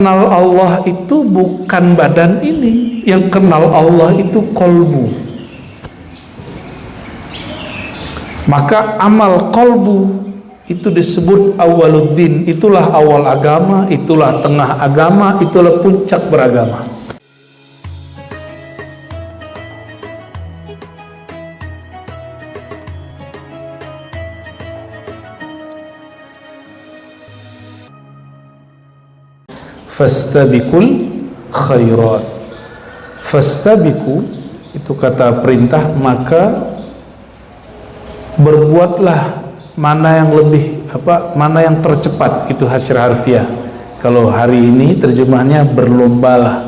Kenal Allah itu bukan badan ini, yang kenal Allah itu kolbu. Maka amal kolbu itu disebut awaluddin, itulah awal agama, itulah tengah agama, itulah puncak beragama. Fastabiqul khairat. Fastabiqu itu kata perintah, maka berbuatlah mana yang lebih mana yang tercepat, itu hasil harfiah. Kalau hari ini terjemahnya berlombalah.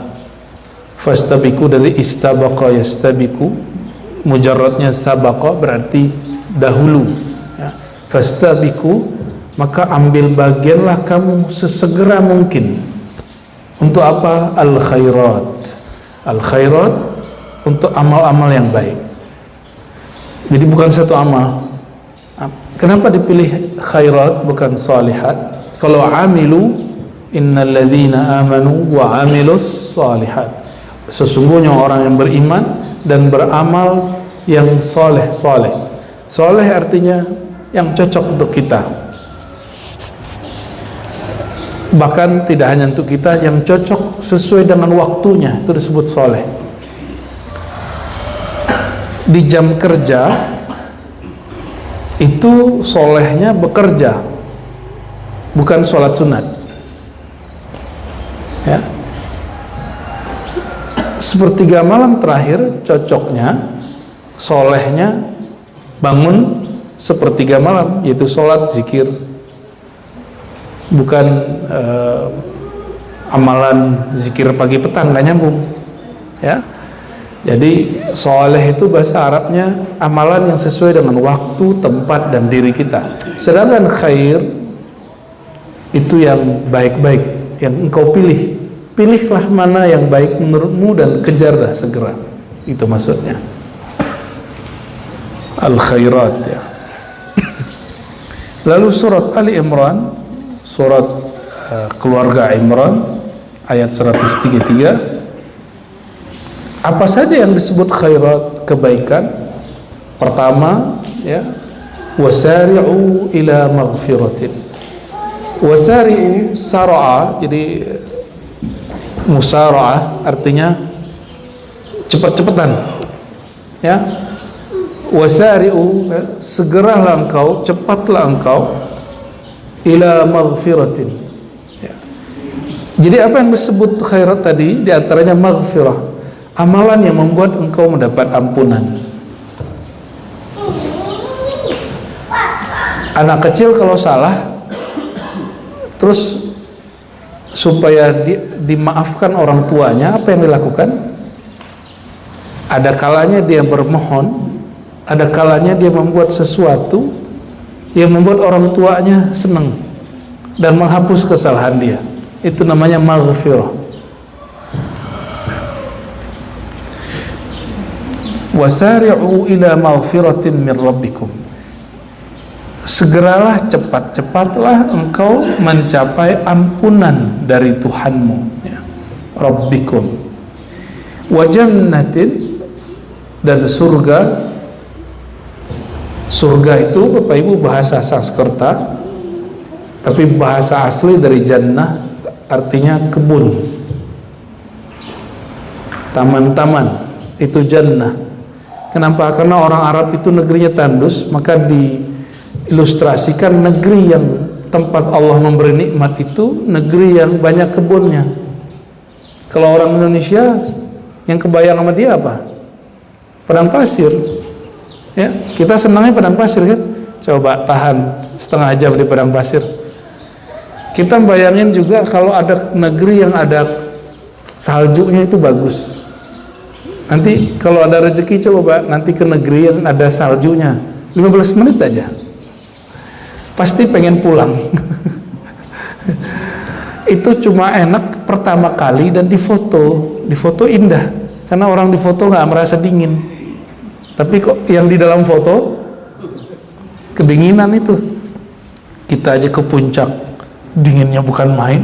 Fastabiqu dari istabaqa yastabiqu, mujarradnya sabaqa berarti dahulu ya. Fastabiqu, maka ambil bagianlah kamu sesegera mungkin. Untuk apa? Al-khairat. Al-khairat untuk amal-amal yang baik. Jadi bukan satu amal. Kenapa dipilih khairat bukan salihat? Kalau amilu, innal ladzina amanu wa amilus salihat. Sesungguhnya orang yang beriman dan beramal yang soleh. Soleh artinya yang cocok untuk kita. Bahkan tidak hanya untuk kita, yang cocok sesuai dengan waktunya, itu disebut soleh. Di jam kerja itu solehnya bekerja, bukan sholat sunat ya. Sepertiga malam terakhir cocoknya, solehnya bangun sepertiga malam, yaitu sholat zikir, bukan amalan zikir pagi petang, nggak nyambung ya. Jadi soleh itu bahasa Arabnya amalan yang sesuai dengan waktu, tempat, dan diri kita. Sedangkan khair itu yang baik-baik, yang engkau pilih. Pilihlah mana yang baik menurutmu dan kejarlah segera. Itu maksudnya al-khairat ya. Lalu surat Ali Imran, surat keluarga Imran ayat 133, apa saja yang disebut khairat, kebaikan? Pertama ya, wasari'u ila maghfiratin. Wasari'u sar'a, jadi musara'ah artinya cepat-cepatan ya. Wasari'u, segeralah engkau, cepatlah engkau ila maghfiratin ya. Jadi apa yang disebut khairat tadi? Di antaranya maghfirah, amalan yang membuat engkau mendapat ampunan. Anak kecil kalau salah, terus supaya dimaafkan orang tuanya, apa yang dilakukan? Ada kalanya dia bermohon, ada kalanya dia membuat sesuatu yang membuat orang tuanya senang dan menghapus kesalahan dia. Itu namanya maghfirah. Wasari'u ila maghfiratin min rabbikum. Segeralah, cepat-cepatlah engkau mencapai ampunan dari Tuhanmu ya. Rabbikum. Wa jannatin, dan surga. Surga itu Bapak Ibu bahasa Sanskerta, tapi bahasa asli dari jannah artinya kebun, taman-taman, itu jannah. Kenapa? Karena orang Arab itu negerinya tandus, maka diilustrasikan negeri yang tempat Allah memberi nikmat itu negeri yang banyak kebunnya. Kalau orang Indonesia yang kebayang sama dia apa? Padang pasir ya. Kita senangnya padang pasir kan? Coba tahan setengah jam di padang pasir. Kita bayangin juga kalau ada negeri yang ada saljunya, itu bagus. Nanti kalau ada rezeki coba nanti ke negeri yang ada saljunya, 15 menit aja pasti pengen pulang. Itu cuma enak pertama kali dan difoto indah, karena orang difoto nggak merasa dingin. Tapi kok yang di dalam foto kedinginan itu. Kita aja ke puncak dinginnya bukan main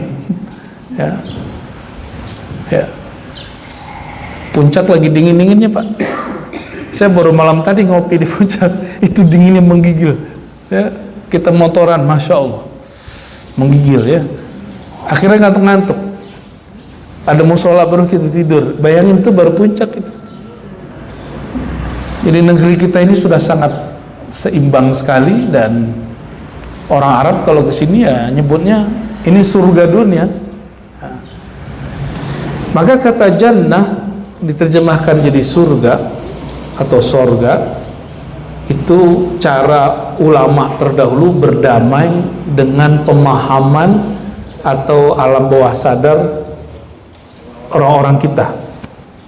Ya. Ya. Puncak lagi dingin-dinginnya, Pak. Saya baru malam tadi ngopi di puncak, itu dinginnya menggigil. Ya, kita motoran, masya Allah, menggigil ya. Akhirnya ngantuk-ngantuk. Ada musola baru kita tidur. Bayangin itu baru puncak itu. Jadi negeri kita ini sudah sangat seimbang sekali, dan orang Arab kalau kesini ya nyebutnya ini surga dunia. Maka kata jannah diterjemahkan jadi surga atau sorga, itu cara ulama terdahulu berdamai dengan pemahaman atau alam bawah sadar orang-orang kita.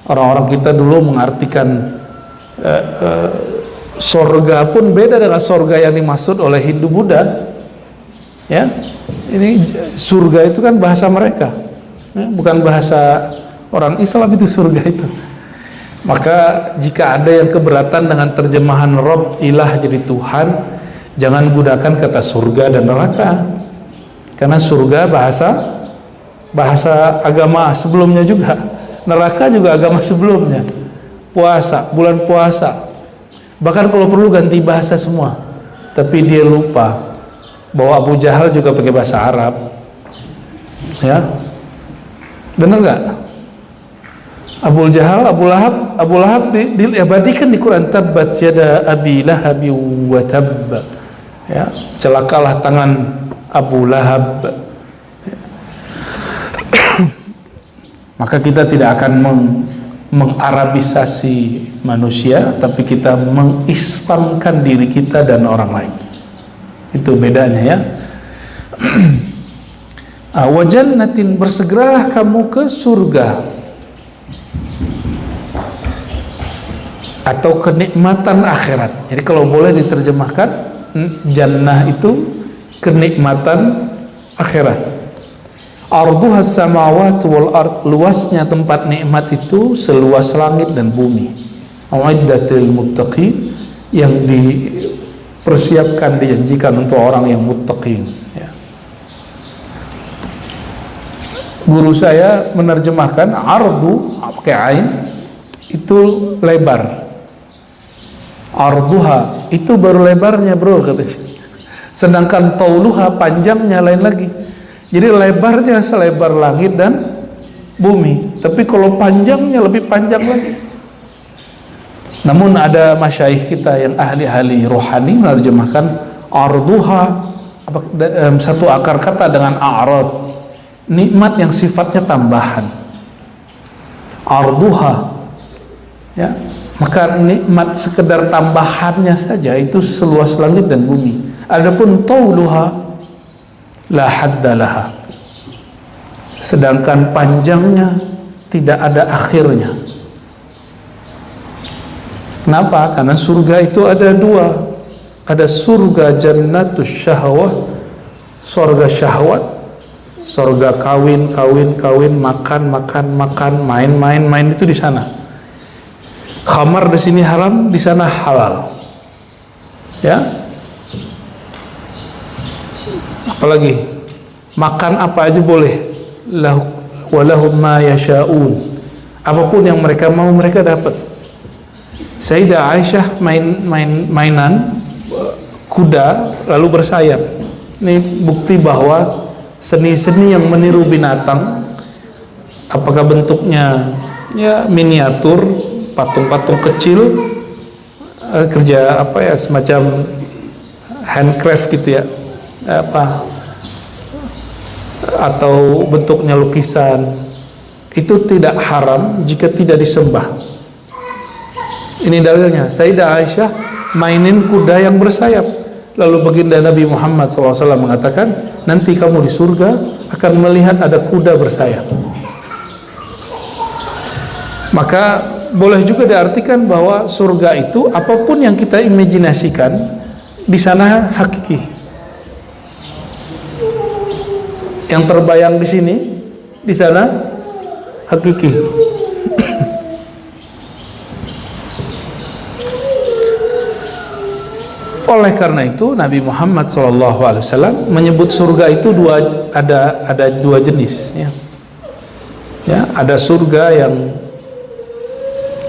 Orang-orang kita dulu mengartikan sorga pun beda dengan sorga yang dimaksud oleh Hindu Buddha. Ya, ini surga itu kan bahasa mereka, ya, bukan bahasa orang Islam itu surga itu. Maka jika ada yang keberatan dengan terjemahan Rob, ilah jadi Tuhan, jangan gunakan kata surga dan neraka, karena surga bahasa agama sebelumnya juga, neraka juga agama sebelumnya, puasa, bulan puasa, bahkan kalau perlu ganti bahasa semua. Tapi dia lupa bahwa Abu Jahal juga pakai bahasa Arab, ya, benar nggak? Abu Jahal, Abu Lahab diabadikan di Quran, tabbat yada abi lahabi wa tabb, ya, celakalah tangan Abu Lahab. Maka kita tidak akan mengarabisasi manusia, tapi kita mengislamkan diri kita dan orang lain. Itu bedanya ya. Wa jannatin, bersegeralah kamu ke surga atau kenikmatan akhirat. Jadi kalau boleh diterjemahkan, jannah itu kenikmatan akhirat. Arduha samawati wal ard, luasnya tempat nikmat itu seluas langit dan bumi. Uiddatil muttaqin, yang dipersiapkan, dijanjikan untuk orang yang muttaqin, ya. Guru saya menerjemahkan ardu pakai ain itu lebar. Arduha itu baru lebarnya, bro, katanya. Sedangkan tauluha, panjangnya lain lagi. Jadi lebarnya selebar langit dan bumi, tapi kalau panjangnya lebih panjang lagi. Namun ada masyayikh kita yang ahli-ahli rohani menerjemahkan arduha, satu akar kata dengan a'rad, nikmat yang sifatnya tambahan. Arduha, ya, maka nikmat sekedar tambahannya saja itu seluas langit dan bumi. Adapun tauluha la haddalaha, sedangkan panjangnya tidak ada akhirnya. Kenapa? Karena surga itu ada dua. Ada surga jannatus syahwah, surga syahwat, surga kawin, makan, main itu di sana. Khamar di sini haram, di sana halal. Ya. Apalagi makan apa aja boleh. Walahum ma yasha'un, apapun yang mereka mau mereka dapat. Sayyidah Aisyah mainan kuda lalu bersayap. Ini bukti bahwa seni-seni yang meniru binatang, apakah bentuknya ya miniatur, patung-patung kecil, kerja apa ya, semacam handcraft gitu ya, apa, atau bentuknya lukisan, itu tidak haram jika tidak disembah. Ini dalilnya. Sayyidah Aisyah mainin kuda yang bersayap, lalu baginda Nabi Muhammad SAW mengatakan, nanti kamu di surga akan melihat ada kuda bersayap. Maka boleh juga diartikan bahwa surga itu apapun yang kita imajinasikan di sana hakiki. Yang terbayang di sini, di sana hakiki. Oleh karena itu Nabi Muhammad SAW menyebut surga itu ada dua jenis, ya. Ya, ada surga yang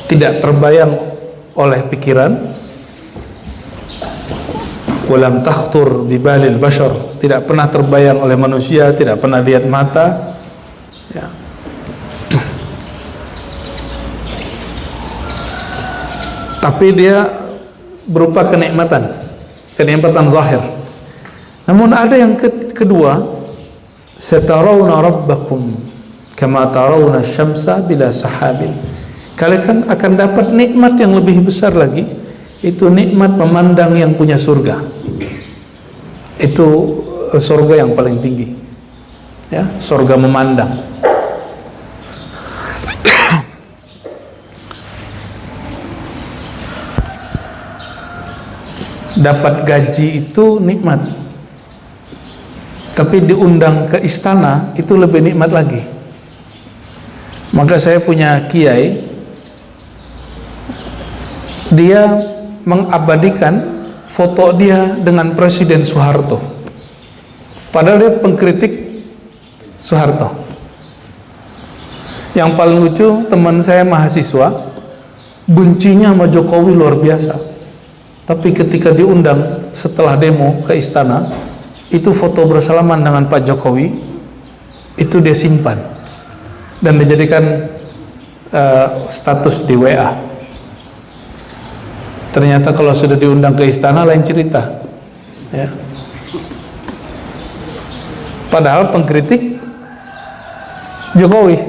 tidak terbayang oleh pikiran, walam takhtur bibalil bashar, tidak pernah terbayang oleh manusia, tidak pernah lihat mata, ya. Tapi dia berupa kenikmatan zahir. Namun ada yang kedua, satarawna rabbakum kama tarawna syamsa bila sahabin. Kalian akan dapat nikmat yang lebih besar lagi, itu nikmat memandang yang punya surga. Itu surga yang paling tinggi, ya, surga memandang. Dapat gaji itu nikmat, tapi diundang ke istana itu lebih nikmat lagi. Maka saya punya kiai, dia mengabadikan foto dia dengan Presiden Soeharto, padahal dia pengkritik Soeharto. Yang paling lucu, teman saya mahasiswa bencinya sama Jokowi luar biasa, tapi ketika diundang setelah demo ke istana, itu foto bersalaman dengan Pak Jokowi itu dia simpan dan dijadikan status di WA. Ternyata kalau sudah diundang ke istana lain cerita, ya. Padahal pengkritik Jokowi.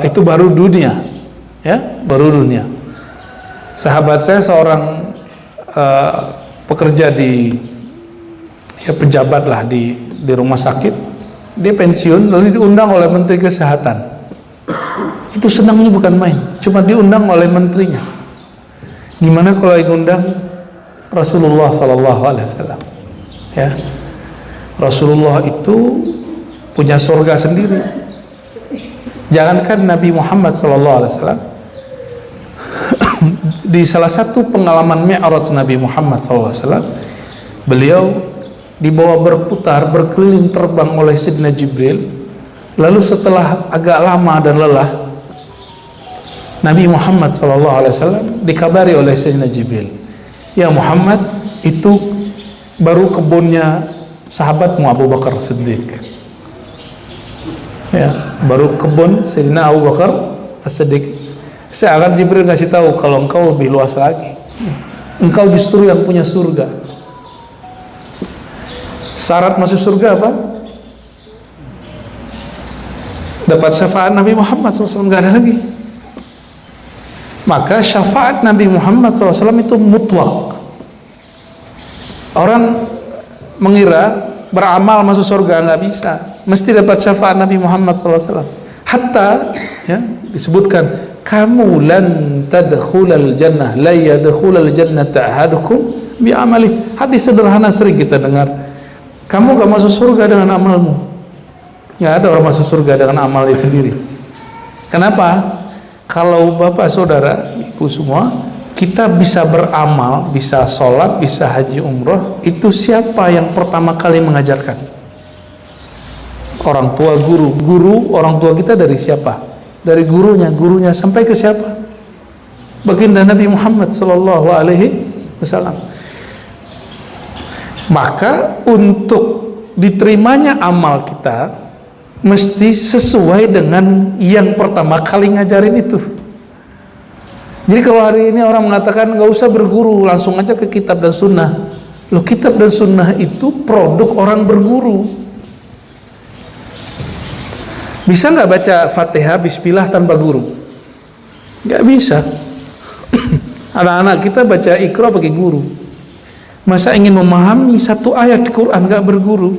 Itu baru dunia, ya, baru dunia. Sahabat saya seorang pekerja di, ya, pejabat lah di rumah sakit. Dia pensiun lalu diundang oleh Menteri Kesehatan. Itu senangnya bukan main, cuma diundang oleh menterinya. Gimana kalau diundang Rasulullah Sallallahu Alaihi Wasallam? Ya, Rasulullah itu punya surga sendiri. Jangankan Nabi Muhammad Sallallahu Alaihi Wasallam, di salah satu pengalaman Mi'raj Nabi Muhammad Sallallahu Alaihi Wasallam, beliau dibawa berputar berkeliling terbang oleh Sidna Jibril. Lalu setelah agak lama dan lelah, Nabi Muhammad SAW dikabari oleh Sayyidina Jibril, ya Muhammad, itu baru kebunnya sahabatmu Abu Bakar Siddiq. Ya, baru kebun Sayyidina Abu Bakar Siddiq. Saya akan Jibril kasih tahu kalau engkau lebih luas lagi, engkau justru yang punya surga. Syarat masuk surga apa? Dapat syafaat Nabi Muhammad SAW, nggak ada lagi. Maka syafaat Nabi Muhammad SAW itu mutlak. Orang mengira beramal masuk surga, nggak bisa, mesti dapat syafaat Nabi Muhammad SAW. Hatta, ya, disebutkan, kamu lan tadkhulal jannah la yadkhulal jannata ahadukum bi amali. Hadis sederhana sering kita dengar. Kamu gak masuk surga dengan amalmu. Nggak ada orang masuk surga dengan amalnya sendiri. Kenapa? Kalau bapak saudara ibu semua, kita bisa beramal, bisa sholat, bisa haji umroh, itu siapa yang pertama kali mengajarkan? Orang tua, guru orang tua kita dari siapa? Dari gurunya sampai ke siapa? Baginda Nabi Muhammad Sallallahu Alaihi Wasallam. Maka untuk diterimanya amal kita mesti sesuai dengan yang pertama kali ngajarin itu. Jadi kalau hari ini orang mengatakan nggak usah berguru, langsung aja ke kitab dan sunnah. Loh, kitab dan sunnah itu produk orang berguru. Bisa nggak baca Fatihah Bismillah tanpa guru? Nggak bisa. Anak-anak kita baca Iqra pakai guru. Masa ingin memahami satu ayat di Quran nggak berguru,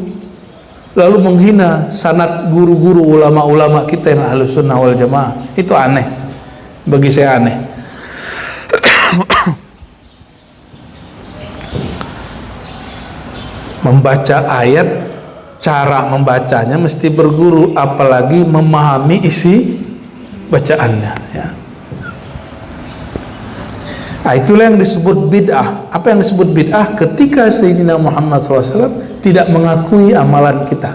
lalu menghina sanad guru-guru ulama-ulama kita yang Ahlus Sunnah wal Jamaah, itu aneh. Bagi saya aneh. Membaca ayat, cara membacanya mesti berguru, apalagi memahami isi bacaannya, ya. Nah, itulah yang disebut bid'ah. Apa yang disebut bid'ah? Ketika Sayyidina Muhammad SAW tidak mengakui amalan kita.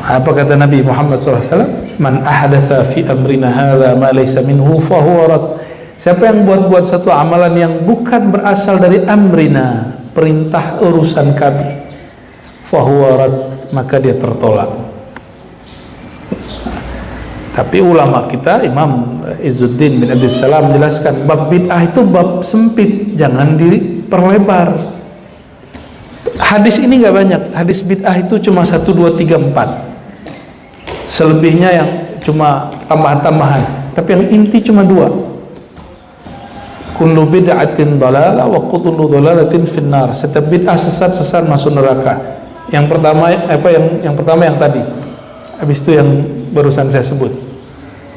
Apa kata Nabi Muhammad SAW? Man ahdatha fi amrina hadha ma laysa minhu fahuwa rad. Siapa yang buat satu amalan yang bukan berasal dari amrina, perintah urusan kami, fahuwa rad, maka dia tertolak. Tapi ulama kita, Imam Izzuddin bin Abdus Salam menjelaskan, bab bid'ah itu bab sempit, jangan diperlebar. Hadis ini nggak banyak, hadis bid'ah itu cuma 1, 2, 3, 4. Selebihnya yang cuma tambahan-tambahan, tapi yang inti cuma 2. Kullu bid'atin dhalalah wa kullu dhalalatin finnar. Setiap bid'ah sesat masuk neraka. Yang pertama yang pertama yang tadi. Habis itu yang barusan saya sebut.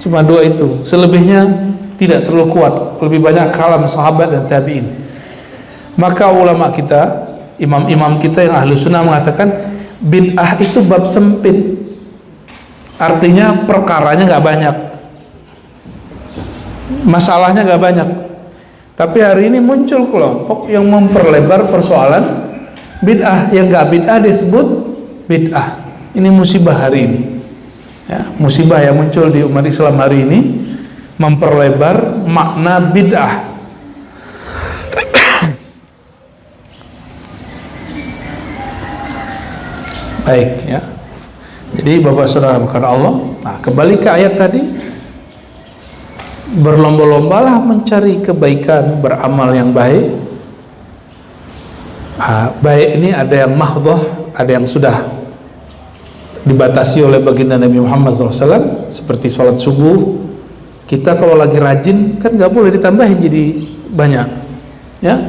Cuma 2 itu. Selebihnya tidak terlalu kuat. Lebih banyak kalam sahabat dan tabi'in. Maka ulama kita, imam-imam kita yang ahli sunnah mengatakan bid'ah itu bab sempit. Artinya perkaranya nggak banyak, masalahnya nggak banyak. Tapi hari ini muncul kelompok yang memperlebar persoalan bid'ah. Yang nggak bid'ah disebut bid'ah. Ini musibah hari ini, ya, musibah yang muncul di umat Islam hari ini, memperlebar makna bid'ah. Baik, ya. Jadi Bapak Saudara bukan Allah. Nah, kembali ke ayat tadi, berlomba-lombalah mencari kebaikan, beramal yang baik. Baik ini ada yang mahdhah, ada yang sudah dibatasi oleh baginda Nabi Muhammad SAW, seperti sholat subuh. Kita kalau lagi rajin kan nggak boleh ditambahin jadi banyak, ya.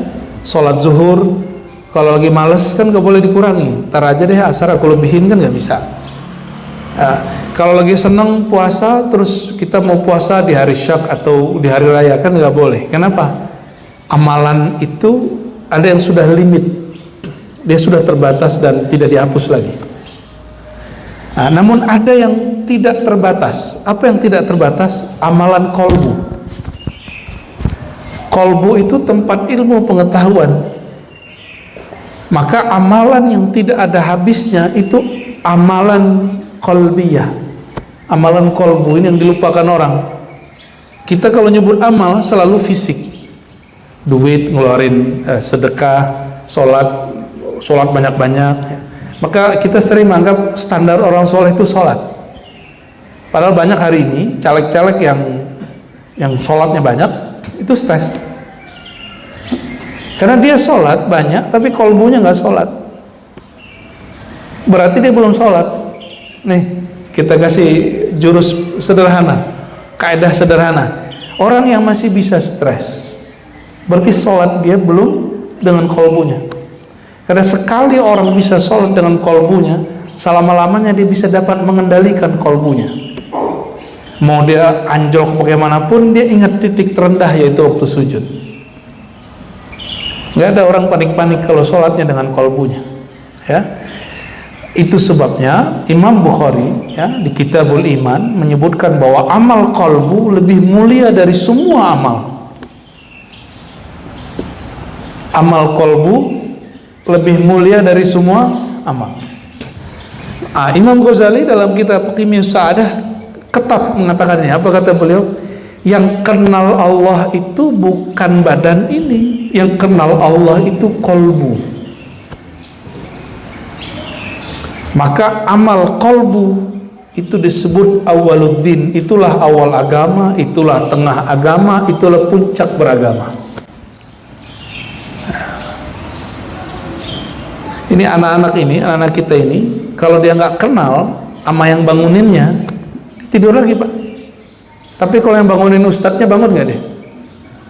Sholat zuhur kalau lagi males kan nggak boleh dikurangi. Ntar aja deh asar aku lebihin, kan nggak bisa. Kalau lagi seneng puasa terus kita mau puasa di hari syak atau di hari raya kan nggak boleh. Kenapa? Amalan itu ada yang sudah limit, dia sudah terbatas dan tidak dihapus lagi. Namun ada yang tidak terbatas. Apa yang tidak terbatas? Amalan kolbu. Kolbu itu tempat ilmu pengetahuan. Maka amalan yang tidak ada habisnya itu amalan qalbiyah. Amalan kolbu ini yang dilupakan orang. Kita kalau nyebut amal selalu fisik, duit, ngeluarin sedekah, sholat banyak-banyak, ya. Maka kita sering menganggap standar orang soleh itu sholat. Padahal banyak hari ini caleg-caleg yang sholatnya banyak itu stres, karena dia sholat banyak tapi kolbunya nggak sholat. Berarti dia belum sholat. Nih, kita kasih jurus sederhana, kaidah sederhana. Orang yang masih bisa stres, berarti sholat dia belum dengan kolbunya. Karena sekali orang bisa sholat dengan kolbunya, selama-lamanya dia bisa dapat mengendalikan kolbunya. Mau dia anjlok bagaimanapun, dia ingat titik terendah, yaitu waktu sujud. Gak ada orang panik-panik kalau sholatnya dengan kolbunya, ya. Itu sebabnya Imam Bukhari, ya, di Kitabul Iman menyebutkan bahwa amal qalbu lebih mulia dari semua amal. Amal qalbu lebih mulia dari semua amal. Imam Ghazali dalam kitab Qimiyus Sa'adah ketat mengatakannya. Apa kata beliau? Yang kenal Allah itu bukan badan ini, yang kenal Allah itu qalbu. Maka amal qalbu itu disebut awaluddin. Itulah awal agama, itulah tengah agama, itulah puncak beragama. Ini anak-anak kita ini, kalau dia nggak kenal sama yang banguninnya, tidur lagi, Pak. Tapi kalau yang bangunin ustadznya, bangun nggak deh?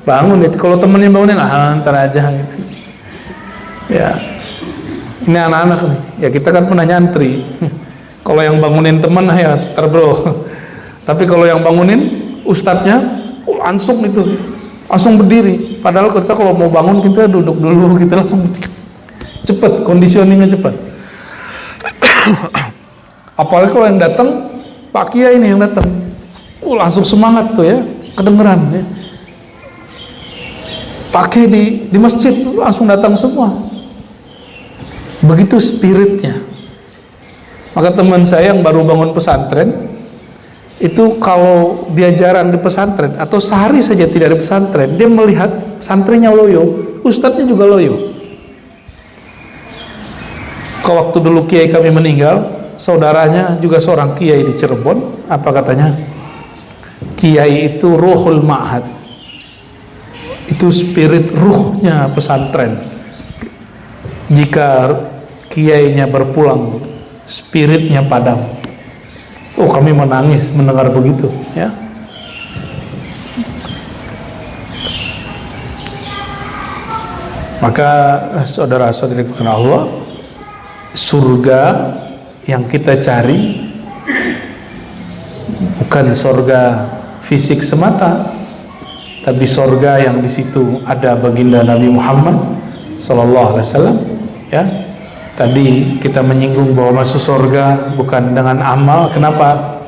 Bangun. Kalau temennya bangunin, ntar aja gitu. Ya. Ini anak-anak nih, ya kita kan pernah nyantri. Kalau yang bangunin teman, ya bro. Tapi kalau yang bangunin ustadznya, langsung itu, langsung berdiri. Padahal kita kalau mau bangun kita duduk dulu, kita langsung cepet, conditioningnya cepet. Apalagi kalau yang datang Pak Kiai ini yang datang, langsung semangat tuh, ya, kedengeran, ya. Pakai di masjid langsung datang semua. Begitu spiritnya. Maka teman saya yang baru bangun pesantren itu kalau dia jarang di pesantren atau sehari saja tidak di pesantren, dia melihat santrinya loyo, ustadznya juga loyo. Kalau waktu dulu kiai kami meninggal, saudaranya juga seorang kiai di Cirebon, apa katanya? Kiai itu ruhul ma'had, itu spirit ruhnya pesantren. Jika kiainya berpulang, spiritnya padam. Oh, kami menangis mendengar begitu, ya. Maka saudara-saudari Allah, surga yang kita cari bukan surga fisik semata, tapi surga yang di situ ada baginda Nabi Muhammad sallallahu alaihi wasallam, ya. Tadi kita menyinggung bahwa masuk surga bukan dengan amal. Kenapa?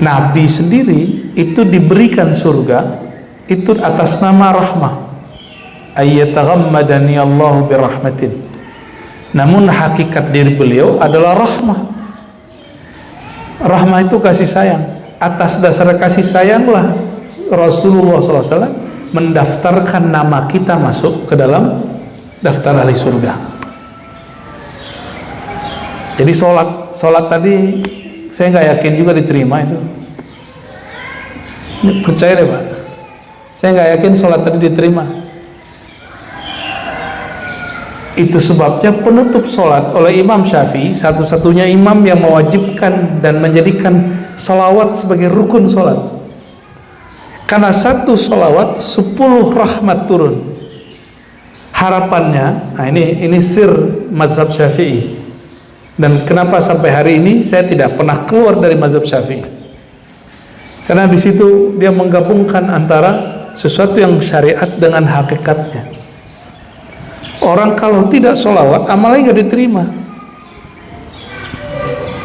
Nabi sendiri itu diberikan surga itu atas nama rahmah. Ayyataghammadani Allahu birahmatin. Namun hakikat diri beliau adalah rahmah. Rahmah itu kasih sayang. Atas dasar kasih sayanglah Rasulullah SAW mendaftarkan nama kita masuk ke dalam daftar ahli surga. Jadi sholat tadi saya nggak yakin juga diterima itu. Percaya deh Pak, saya nggak yakin sholat tadi diterima. Itu sebabnya penutup sholat oleh Imam Syafi'i, satu-satunya imam yang mewajibkan dan menjadikan sholawat sebagai rukun sholat. Karena satu sholawat 10 rahmat turun. Harapannya, nah ini sir mazhab Syafi'i. Dan kenapa sampai hari ini saya tidak pernah keluar dari mazhab Syafi'i? Karena di situ dia menggabungkan antara sesuatu yang syariat dengan hakikatnya. Orang kalau tidak sholawat, amalnya nggak diterima.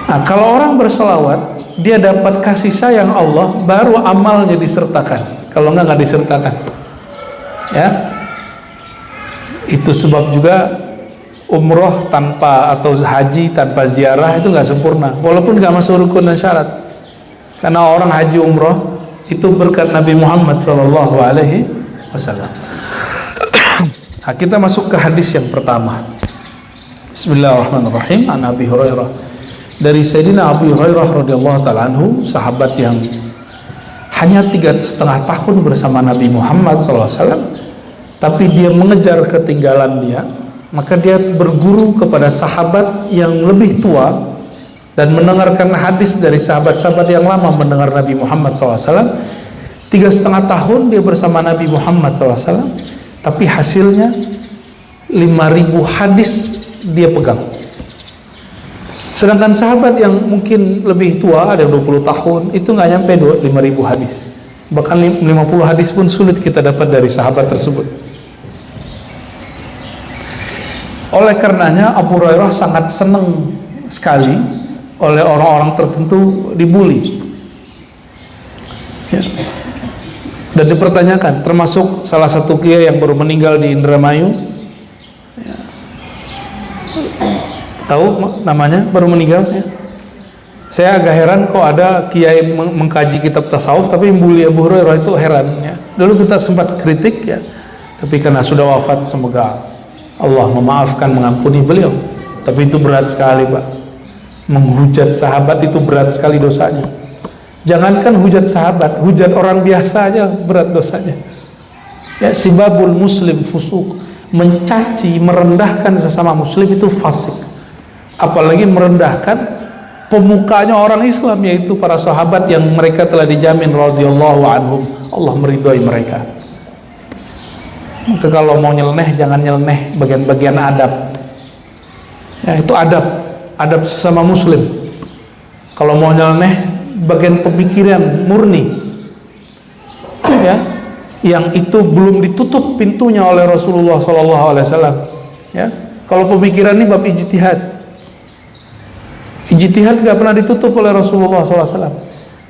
Nah, kalau orang bersolawat, dia dapat kasih sayang Allah, baru amalnya disertakan. Kalau nggak disertakan, ya. Itu sebab juga umroh tanpa atau haji tanpa ziarah itu nggak sempurna, walaupun nggak masuk rukun dan syarat. Karena orang haji umroh itu berkat Nabi Muhammad SAW. Nah, kita masuk ke hadis yang pertama. Bismillahirrahmanirrahim. An Abi Hurairah, dari Sayyidina Abu Hurairah radhiyallahu ta'ala anhu, sahabat yang hanya 3,5 tahun bersama Nabi Muhammad SAW, tapi dia mengejar ketinggalan dia, maka dia berguru kepada sahabat yang lebih tua dan mendengarkan hadis dari sahabat-sahabat yang lama mendengar Nabi Muhammad SAW. 3,5 tahun dia bersama Nabi Muhammad SAW, tapi hasilnya 5.000 hadis dia pegang. Sedangkan sahabat yang mungkin lebih tua, ada 20 tahun, itu nggak nyampe 5.000 hadis. Bahkan 50 hadis pun sulit kita dapat dari sahabat tersebut. Oleh karenanya Abu Hurairah sangat senang sekali oleh orang-orang tertentu dibully, ya. Dan dipertanyakan, termasuk salah satu kiai yang baru meninggal di Indramayu, ya. Tahu namanya, baru meninggal, ya. Saya agak heran kok ada kiai mengkaji kitab tasawuf tapi membuli Abu Hurairah, itu heran, ya. Dulu kita sempat kritik, ya, tapi karena sudah wafat, semoga Allah memaafkan, mengampuni beliau. Tapi itu berat sekali Pak, menghujat sahabat itu berat sekali dosanya. Jangankan hujat sahabat, hujat orang biasa aja berat dosanya, ya. Sibabul muslim fusuk, mencaci, merendahkan sesama muslim itu fasik. Apalagi merendahkan pemukanya orang Islam, yaitu para sahabat yang mereka telah dijamin radhiyallahu anhum, Allah meridhai mereka. Maka kalau mau nyeleneh, jangan nyeleneh bagian-bagian adab, ya. Itu adab sesama muslim. Kalau mau nyeleneh bagian pemikiran murni, ya, yang itu belum ditutup pintunya oleh Rasulullah SAW, ya. Kalau pemikiran ini bab ijtihad, ijtihad nggak pernah ditutup oleh Rasulullah SAW.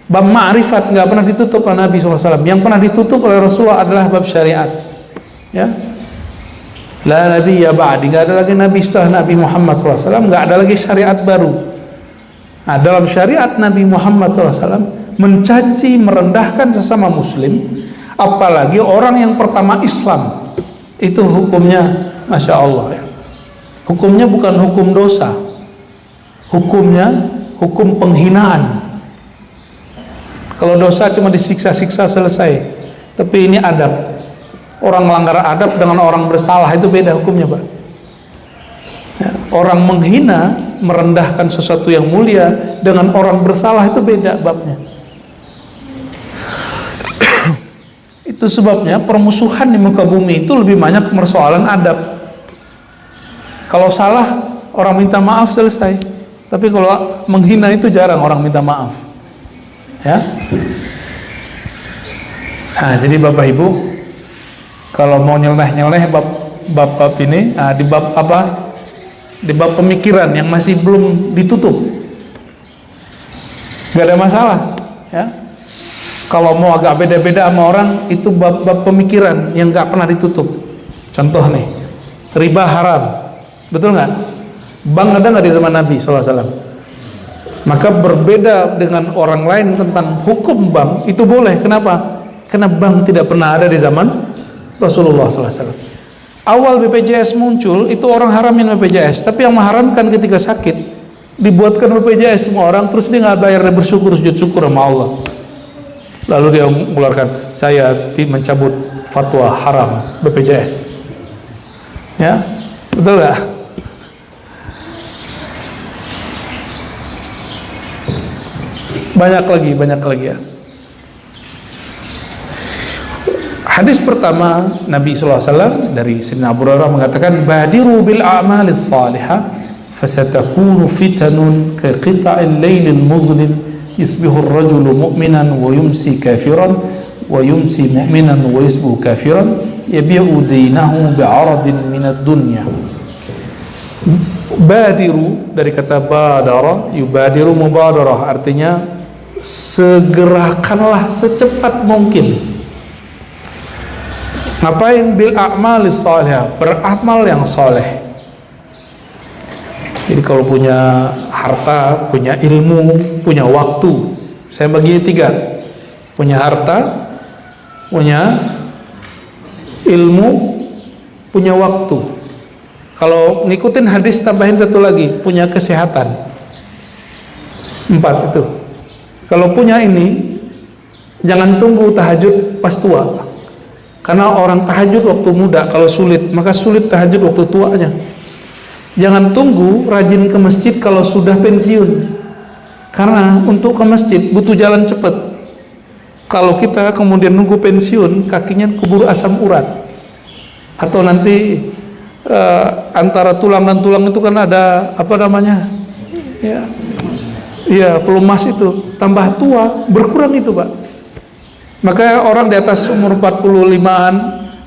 Bab ma'rifat nggak pernah ditutup oleh Nabi SAW. Yang pernah ditutup oleh Rasulullah adalah bab syariat, ya. La nabiyya ba'di, nggak ada lagi nabi setelah Nabi Muhammad SAW, nggak ada lagi syariat baru. Nah, dalam syariat Nabi Muhammad SAW, mencaci, merendahkan sesama muslim, apalagi orang yang pertama Islam, itu hukumnya Masya Allah ya. Hukumnya bukan hukum dosa, hukumnya hukum penghinaan. Kalau dosa cuma disiksa-siksa selesai, tapi ini adab. Orang melanggar adab dengan orang bersalah itu beda hukumnya, Pak. Ya, orang menghina, merendahkan sesuatu yang mulia dengan orang bersalah itu beda babnya. Itu sebabnya permusuhan di muka bumi itu lebih banyak persoalan adab. Kalau salah, orang minta maaf selesai. Tapi kalau menghina itu jarang orang minta maaf. Ya. Nah, jadi Bapak Ibu, kalau mau nyeleneh bab ini, nah, di bab apa? Di bab pemikiran yang masih belum ditutup, gak ada masalah, ya. Kalau mau agak beda-beda sama orang, itu bab pemikiran yang gak pernah ditutup. Contoh nih, riba haram, betul nggak? Bank ada nggak di zaman Nabi SAW? Maka berbeda dengan orang lain tentang hukum bank itu boleh. Kenapa? Karena bank tidak pernah ada di zaman Rasulullah SAW. Awal BPJS muncul, itu orang haramin BPJS, tapi yang mengharamkan ketika sakit, dibuatkan BPJS semua orang, terus dia nggak bayar, dia bersyukur, sujud syukur sama Allah. Lalu dia mengeluarkan, saya mencabut fatwa haram BPJS. Ya, betul nggak? Banyak lagi ya. Hadis pertama Nabi SAW dari Sayyidina Abu Hurairah mengatakan, badiru bil a'malis salihah fasatakunu fitanun ka qita'il lailil muzlim yusbihu ar-rajulu mu'minan wa yumsi kafiran wa yumsi mu'minan wa yusbihu kafiran yabi'u dinahu bi'aradin minad dunya. Badiru dari kata badara, yubadiru mubadarah, artinya segerakanlah secepat mungkin. Ngapain? Bil a'malis salihah, beramal yang soleh. Jadi kalau punya harta, punya ilmu, punya waktu, saya bagi 3: punya harta, punya ilmu, punya waktu. Kalau ngikutin hadis tambahin 1 lagi, punya kesehatan. 4 itu. Kalau punya ini, jangan tunggu tahajud pas tua. Karena orang tahajud waktu muda kalau sulit, maka sulit tahajud waktu tuanya. Jangan tunggu rajin ke masjid kalau sudah pensiun. Karena untuk ke masjid butuh jalan cepat. Kalau kita kemudian nunggu pensiun, kakinya keburu asam urat. Atau nanti antara tulang dan tulang itu kan ada apa namanya? Ya. Iya, pelumas itu. Tambah tua, berkurang itu, Pak. Maka orang di atas umur 45-an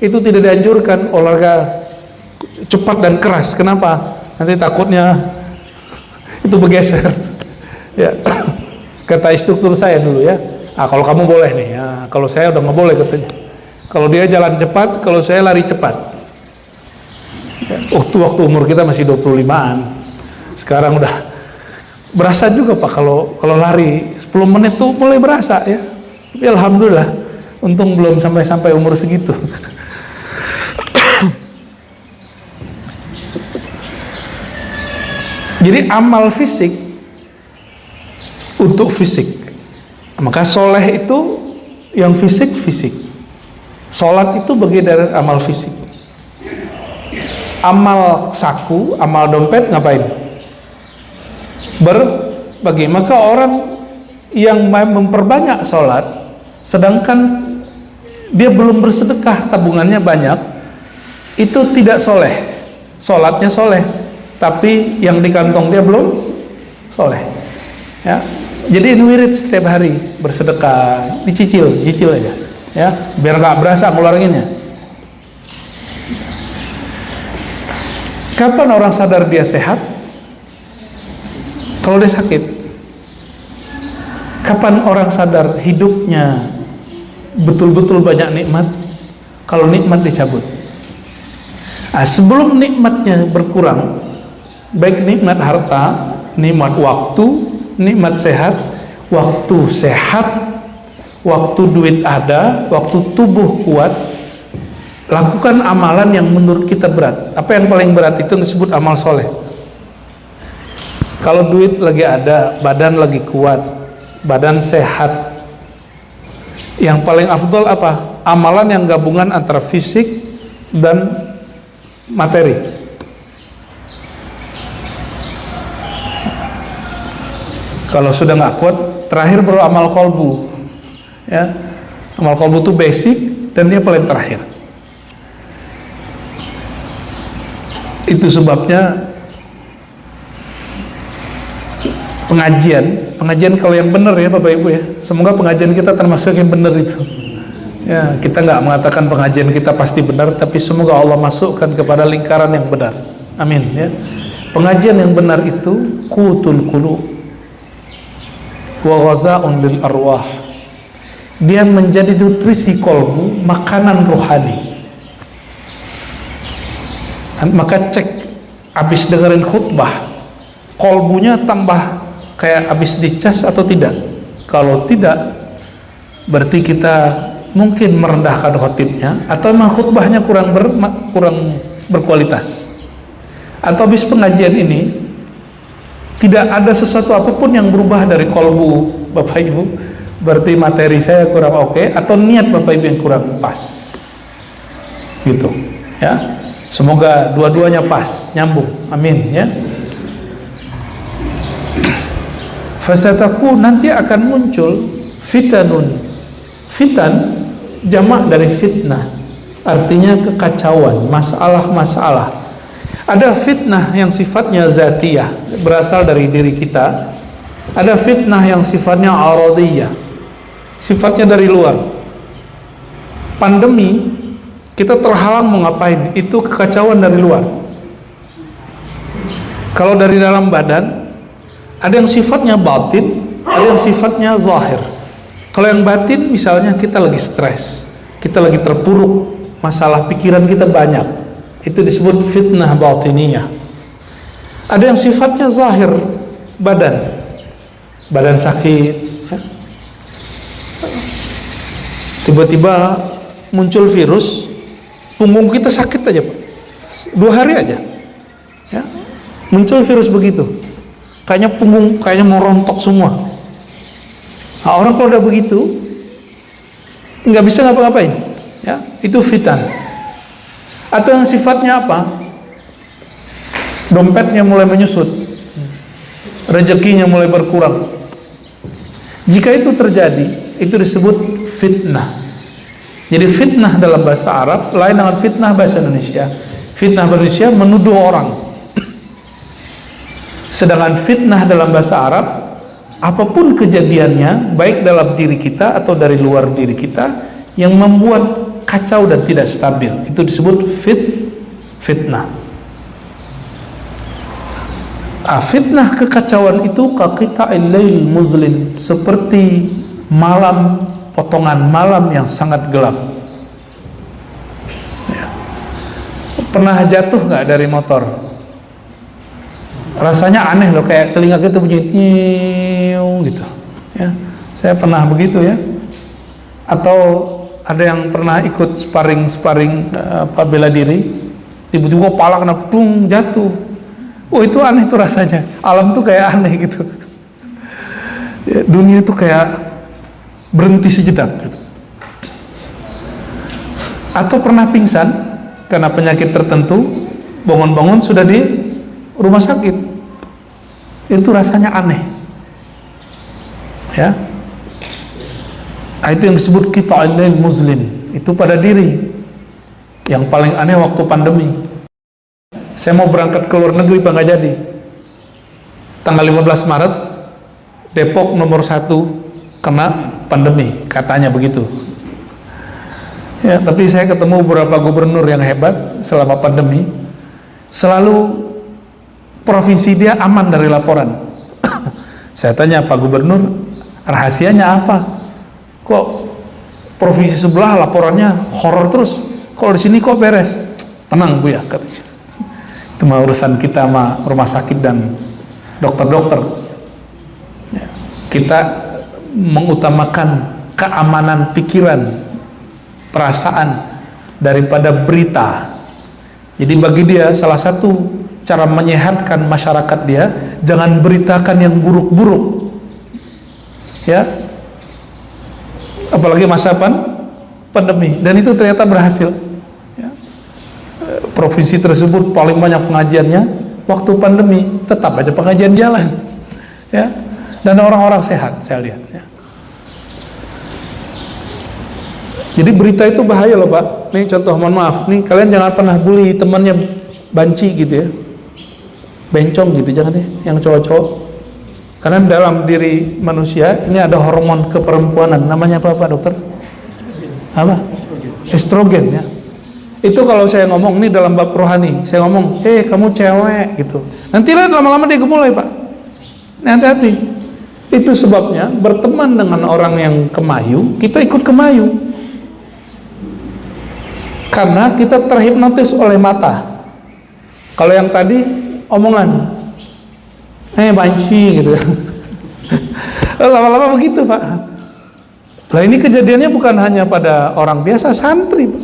itu tidak dianjurkan olahraga cepat dan keras. Kenapa? Nanti takutnya itu bergeser. Ya. Kata instruktur saya dulu ya, kalau kamu boleh nih, ya, kalau saya udah nggak boleh katanya. Kalau dia jalan cepat, kalau saya lari cepat. Ya. Waktu umur kita masih 25-an, sekarang udah berasa juga Pak kalau lari 10 menit tuh mulai berasa ya. Tapi alhamdulillah, untung belum sampai umur segitu. Jadi amal fisik untuk fisik. Maka soleh itu yang fisik. Sholat itu bagian dari amal fisik. Amal saku, amal dompet ngapain? Berbagi. Maka orang yang memperbanyak sholat, sedangkan dia belum bersedekah, tabungannya banyak, itu tidak soleh. Sholatnya soleh, tapi yang di kantong dia belum soleh. Ya, jadi wirid setiap hari bersedekah, dicicil aja, ya, biar nggak berasa ngeluarinnya. Kapan orang sadar dia sehat? Kalau dia sakit. Kapan orang sadar hidupnya betul-betul banyak nikmat? Kalau nikmat dicabut. Nah, sebelum nikmatnya berkurang, baik nikmat harta, nikmat waktu, nikmat sehat, waktu duit ada, waktu tubuh kuat, lakukan amalan yang menurut kita berat. Apa yang paling berat itu disebut amal soleh. Kalau duit lagi ada, badan lagi kuat, badan sehat, yang paling afdol apa? Amalan yang gabungan antara fisik dan materi. Kalau sudah nggak kuat, terakhir baru amal kolbu. Ya, amal kolbu itu basic dan dia paling terakhir. Itu sebabnya pengajian kalau yang benar ya Bapak Ibu ya. Semoga pengajian kita termasuk yang benar itu. Ya, kita nggak mengatakan pengajian kita pasti benar, tapi semoga Allah masukkan kepada lingkaran yang benar. Amin ya. Pengajian yang benar itu qutul qulub wa ghazaa'un lil arwah. Dia menjadi nutrisi kolbu, makanan rohani. Maka cek habis dengerin khutbah, kolbunya tambah kayak habis dicas atau tidak. Kalau tidak, berarti kita mungkin merendahkan khotibnya, atau memang khutbahnya kurang berkualitas. Atau habis pengajian ini tidak ada sesuatu apapun yang berubah dari kolbu Bapak Ibu, berarti materi saya kurang oke, atau niat Bapak Ibu yang kurang pas gitu ya. Semoga dua-duanya pas, nyambung, amin ya. Fasataku, nanti akan muncul fitanun. Fitan jamak dari fitnah, artinya kekacauan, masalah-masalah. Ada fitnah yang sifatnya zatiyah, berasal dari diri kita. Ada fitnah yang sifatnya aradiyah, sifatnya dari luar. Pandemi, kita terhalang mau ngapain, itu kekacauan dari luar. Kalau dari dalam badan, ada yang sifatnya batin, ada yang sifatnya zahir. Kalau yang batin, misalnya kita lagi stres, kita lagi terpuruk, masalah pikiran kita banyak, itu disebut fitnah batiniyah. Ada yang sifatnya zahir, badan sakit ya. Tiba-tiba muncul virus, punggung kita sakit aja Pak, 2 hari aja ya, muncul virus begitu, kayaknya punggung kayaknya mau rontok semua. Nah, orang kalau udah begitu nggak bisa ngapa-ngapain ya, itu fitan. Atau yang sifatnya apa, dompetnya mulai menyusut, rezekinya mulai berkurang. Jika itu terjadi, itu disebut fitnah. Jadi fitnah dalam bahasa Arab lain dengan fitnah bahasa Indonesia. Fitnah bahasa Indonesia menuduh orang, sedangkan fitnah dalam bahasa Arab, apapun kejadiannya, baik dalam diri kita atau dari luar diri kita, yang membuat kacau dan tidak stabil, itu disebut fitnah. Fitnah kekacauan itu kaqita'il lail muzlim, seperti malam, potongan malam yang sangat gelap ya. Pernah jatuh nggak dari motor? Rasanya aneh loh, kayak telinga kita bunyi nyiung gitu ya. Saya pernah begitu ya. Atau ada yang pernah ikut sparring bela diri, tiba-tiba kepala kena dung, jatuh. Oh, itu aneh tuh rasanya. Alam tuh kayak aneh gitu ya, dunia tuh kayak berhenti sejenak gitu. Atau pernah pingsan karena penyakit tertentu, bangun-bangun sudah di rumah sakit, itu rasanya aneh ya. Itu yang disebut qita'il lail muzlim, itu pada diri. Yang paling aneh waktu pandemi, saya mau berangkat ke luar negeri Pak, nggak jadi. Tanggal 15 Maret Depok nomor 1 kena pandemi, katanya begitu ya. Tapi saya ketemu beberapa gubernur yang hebat selama pandemi, selalu provinsi dia aman dari laporan. Saya tanya, Pak Gubernur, rahasianya apa? Kok provinsi sebelah laporannya horor terus, kalau di sini kok beres? Tenang Bu ya, katanya. Itu mah urusan kita sama rumah sakit dan dokter-dokter. Ya. Kita mengutamakan keamanan pikiran, perasaan daripada berita. Jadi bagi dia salah satu cara menyehatkan masyarakat dia, jangan beritakan yang buruk-buruk. Ya. Apalagi masa pandemi, dan itu ternyata berhasil. Ya. Provinsi tersebut paling banyak pengajiannya waktu pandemi, tetap aja pengajian jalan. Ya. Dan orang-orang sehat, saya lihat. Ya. Jadi berita itu bahaya loh Pak. Nih contoh, mohon maaf, nih kalian jangan pernah bully temannya banci gitu ya, bencong gitu, jangan deh, yang cowok-cowok. Karena dalam diri manusia ini ada hormon keperempuanan, namanya apa Pak Dokter? Apa? Estrogen ya. Itu kalau saya ngomong nih dalam bab rohani, saya ngomong, kamu cewek gitu. Nanti lama-lama dia gemulai Pak. Hati-hati. Itu sebabnya berteman dengan orang yang kemayu, kita ikut kemayu. Karena kita terhipnotis oleh mata. Kalau yang tadi omongan, banci gitu. Lama-lama begitu Pak. Nah ini kejadiannya bukan hanya pada orang biasa, santri Pak.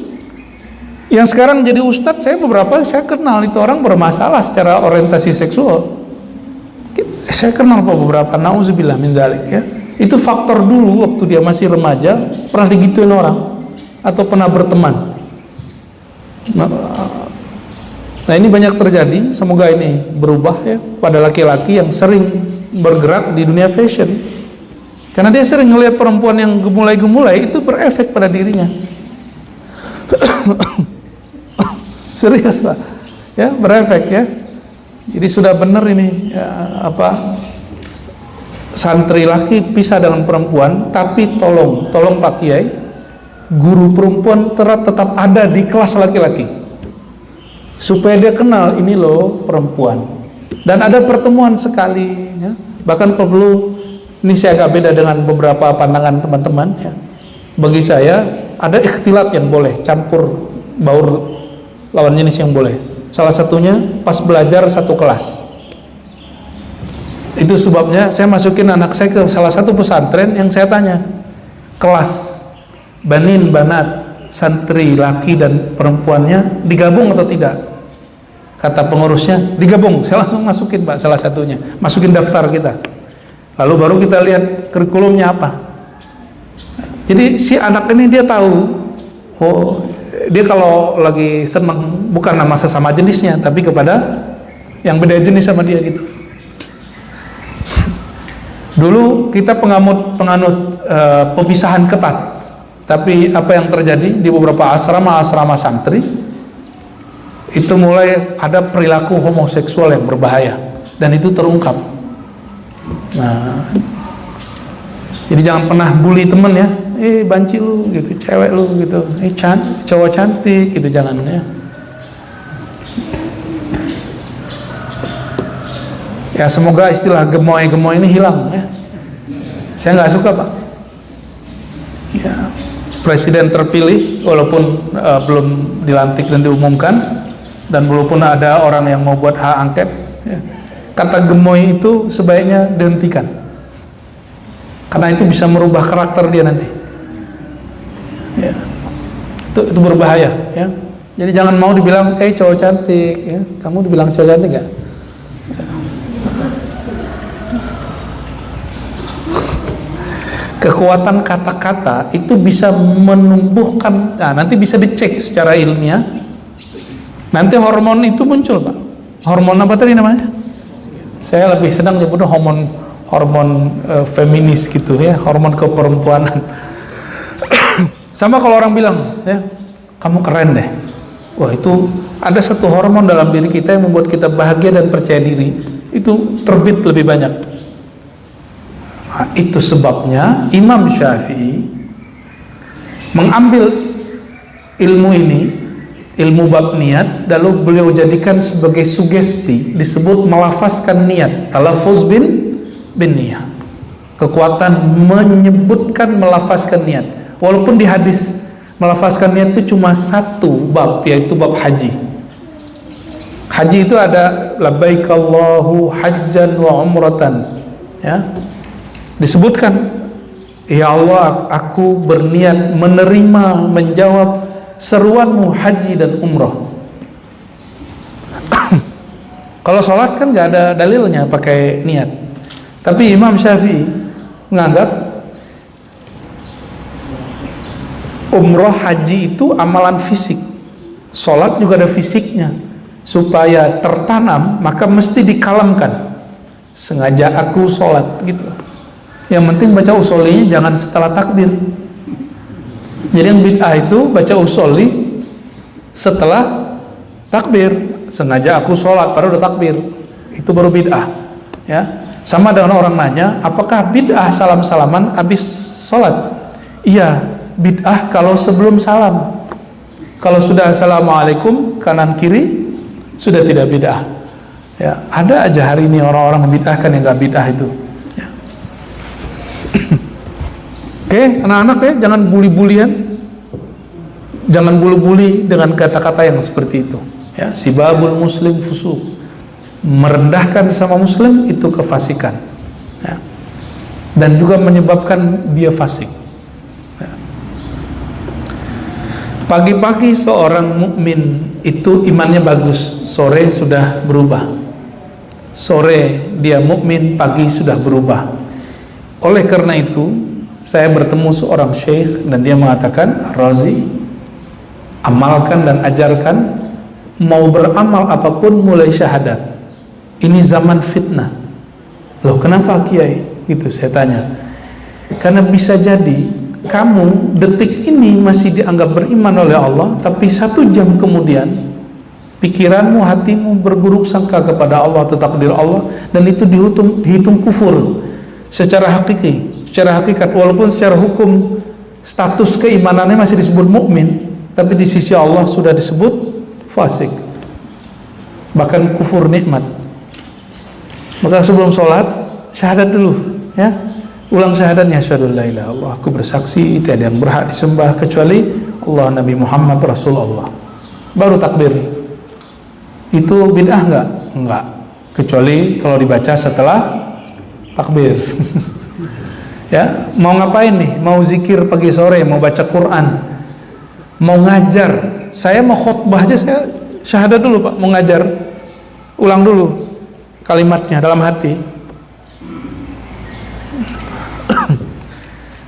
Yang sekarang jadi ustadz, saya kenal itu orang bermasalah secara orientasi seksual. Saya kenal Pak beberapa, nauzubillah min dzalik ya. Itu faktor dulu waktu dia masih remaja pernah digituin orang atau pernah berteman. Nah ini banyak terjadi, semoga ini berubah ya pada laki-laki yang sering bergerak di dunia fashion, karena dia sering melihat perempuan yang gemulai-gemulai, itu berefek pada dirinya. Serius Pak ya, berefek ya. Jadi sudah benar ini ya, santri laki pisah dengan perempuan, tapi tolong Pak Kiai, guru perempuan tetap ada di kelas laki-laki supaya dia kenal ini loh perempuan, dan ada pertemuan sekali ya. Bahkan kalau perlu, ini saya agak beda dengan beberapa pandangan teman-teman ya. Bagi saya ada ikhtilat yang boleh, campur baur lawan jenis yang boleh. Salah satunya pas belajar satu kelas. Itu sebabnya saya masukin anak saya ke salah satu pesantren yang saya tanya, kelas banin, banat, santri laki dan perempuannya digabung atau tidak? Kata pengurusnya digabung. Saya langsung masukin Pak salah satunya, masukin daftar kita. Lalu baru kita lihat kurikulumnya apa. Jadi si anak ini dia tahu, dia kalau lagi senang bukan nama sesama jenisnya, tapi kepada yang beda jenis sama dia gitu. Dulu kita penganut pemisahan ketat. Tapi apa yang terjadi di beberapa asrama santri, itu mulai ada perilaku homoseksual yang berbahaya, dan itu terungkap. Nah, jadi jangan pernah bully temen ya, banci lu gitu, cewek lu gitu, cowok cantik gitu, jangan ya. Ya semoga istilah gemoy-gemoy ini hilang ya. Saya nggak suka Pak. Ya. Presiden terpilih walaupun belum dilantik dan diumumkan, dan walaupun ada orang yang mau buat hak angket ya, kata gemoy itu sebaiknya dihentikan, karena itu bisa merubah karakter dia nanti ya. Itu berbahaya ya. Jadi jangan mau dibilang cowok cantik ya. Kamu dibilang cowok cantik gak? Kekuatan kata-kata itu bisa menumbuhkan, nah nanti bisa dicek secara ilmiah, nanti hormon itu muncul Pak. Hormon apa tadi namanya? Saya lebih senang nyebutnya hormon feminis gitu ya, hormon keperempuanan. Sama kalau orang bilang ya, kamu keren deh. Wah itu ada satu hormon dalam diri kita yang membuat kita bahagia dan percaya diri, itu terbit lebih banyak. Nah, itu sebabnya Imam Syafi'i mengambil ilmu ini, ilmu bab niat, lalu beliau jadikan sebagai sugesti, disebut melafazkan niat, talaffuz bin niyah. Kekuatan menyebutkan melafazkan niat. Walaupun di hadis melafazkan niat itu cuma satu bab, yaitu bab haji. Haji itu ada labbaik Allahu hajjan wa umratan, ya. Disebutkan, ya Allah, aku berniat menerima, menjawab seruanmu haji dan umroh. Kalau sholat kan nggak ada dalilnya pakai niat. Tapi Imam Syafi'i menganggap umroh haji itu amalan fisik, sholat juga ada fisiknya. Supaya tertanam maka mesti dikalamkan. Sengaja aku sholat gitu. Yang penting baca usolinya jangan setelah takbir. Jadi yang bid'ah itu baca usoli setelah takbir. Sengaja aku sholat baru udah takbir, itu baru bid'ah, ya. Sama dengan orang nanya, apakah bid'ah salam-salaman habis sholat? Iya, bid'ah kalau sebelum salam. Kalau sudah assalamualaikum kanan kiri sudah tidak bid'ah, ya. Ada aja hari ini orang-orang membid'ahkan yang nggak bid'ah itu, ya. Oke, anak-anak ya, jangan bully-bulian, jangan bully-bully dengan kata-kata yang seperti itu, ya. Sibabul muslim fusuk, merendahkan sama muslim itu kefasikan, ya. Dan juga menyebabkan dia fasik, ya. Pagi-pagi seorang mukmin itu imannya bagus, sore sudah berubah. Sore dia mukmin, pagi sudah berubah. Oleh karena itu, saya bertemu seorang syekh dan dia mengatakan, Razi, amalkan dan ajarkan, mau beramal apapun mulai syahadat. Ini zaman fitnah. Loh, kenapa Kiai? Gitu saya tanya. Karena bisa jadi kamu detik ini masih dianggap beriman oleh Allah, tapi 1 jam kemudian pikiranmu, hatimu berburuk sangka kepada Allah atau takdir Allah, dan itu dihitung kufur secara hakiki, secara hakikat. Walaupun secara hukum status keimanannya masih disebut mukmin, tapi di sisi Allah sudah disebut fasik, bahkan kufur nikmat. Maka sebelum sholat syahadat dulu, ya. Ulang syahadatnya, asyhadu an la ilaha illallah, aku bersaksi tiada yang berhak disembah kecuali Allah, Nabi Muhammad Rasulullah. Baru takbir. Itu bid'ah enggak? Enggak. Kecuali kalau dibaca setelah takbir. Ya, mau ngapain nih? Mau zikir pagi sore, mau baca Quran, mau ngajar. Saya mau khutbah aja saya syahadat dulu, Pak. Mau ngajar, ulang dulu kalimatnya dalam hati.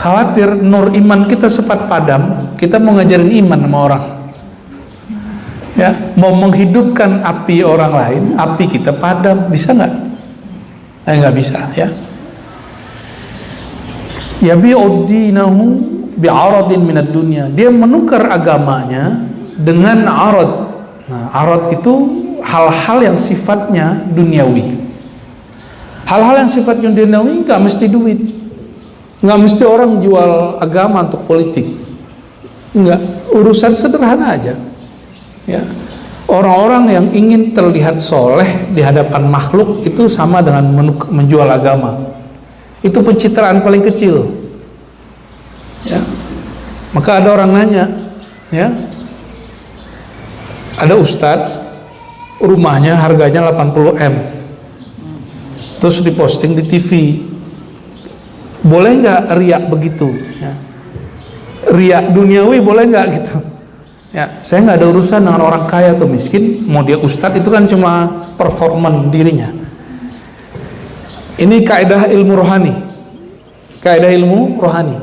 Khawatir nur iman kita sempat padam, kita mau ngajarin iman sama orang, ya, mau menghidupkan api orang lain, api kita padam, bisa nggak? Nggak bisa, ya. Yabi'uddinahu bi'aradin minad dunya, dia menukar agamanya dengan arad. Nah, arad itu hal-hal yang sifatnya duniawi. Hal-hal yang sifatnya duniawi nggak mesti duit. Nggak mesti orang jual agama untuk politik. Enggak, urusan sederhana aja, ya. Orang-orang yang ingin terlihat soleh di hadapan makhluk itu sama dengan menjual agama. Itu pencitraan paling kecil, ya. Maka ada orang nanya, ya, ada ustadz rumahnya harganya 80 M, terus diposting di TV. Boleh nggak riak begitu, ya? Riak duniawi boleh nggak gitu, ya? Saya nggak ada urusan dengan orang kaya atau miskin, mau dia ustadz itu kan cuma performan dirinya. Ini kaidah ilmu rohani, kaidah ilmu rohani.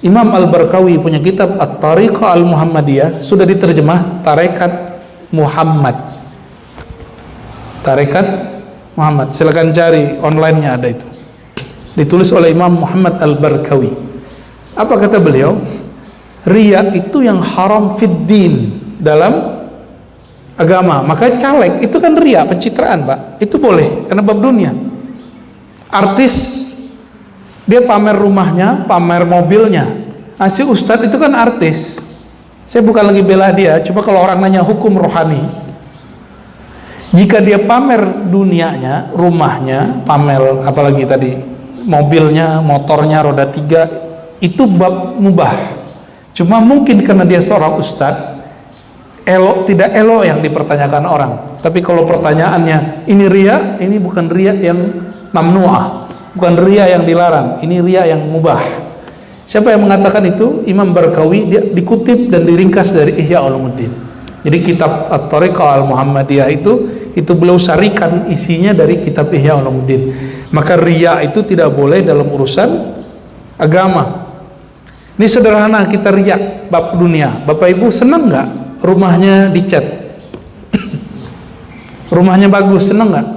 Imam Al-Barkawi punya kitab At-Tariqah Al-Muhammadiyah, sudah diterjemah Tarekat Muhammad. Tarekat Muhammad, silakan cari online-nya, ada itu. Ditulis oleh Imam Muhammad Al-Barkawi. Apa kata beliau? Riya itu yang haram fid din, dalam agama. Maka caleg itu kan riya, pencitraan, Pak. Itu boleh karena bab dunia. Artis dia pamer rumahnya, pamer mobilnya. Si ustadz itu kan artis. Saya bukan lagi bela dia, cuma kalau orang nanya hukum rohani, jika dia pamer dunianya, rumahnya, pamer apalagi tadi mobilnya, motornya, roda 3, itu bab mubah. Cuma mungkin karena dia seorang ustadz, elok tidak elok yang dipertanyakan orang. Tapi kalau pertanyaannya ini riya, ini bukan riya yang mamnuah, bukan riya yang dilarang, ini riya yang mubah. Siapa yang mengatakan itu? Imam Barkawi, dia dikutip dan diringkas dari Ihya Ulumuddin. Jadi kitab At-Thariqah Al-Muhammadiyah itu beliau sarikan isinya dari kitab Ihya Ulumuddin. Maka riya itu tidak boleh dalam urusan agama. Ini sederhana, kita riya bab dunia. Bapak Ibu senang nggak rumahnya dicat? Rumahnya bagus, senang nggak?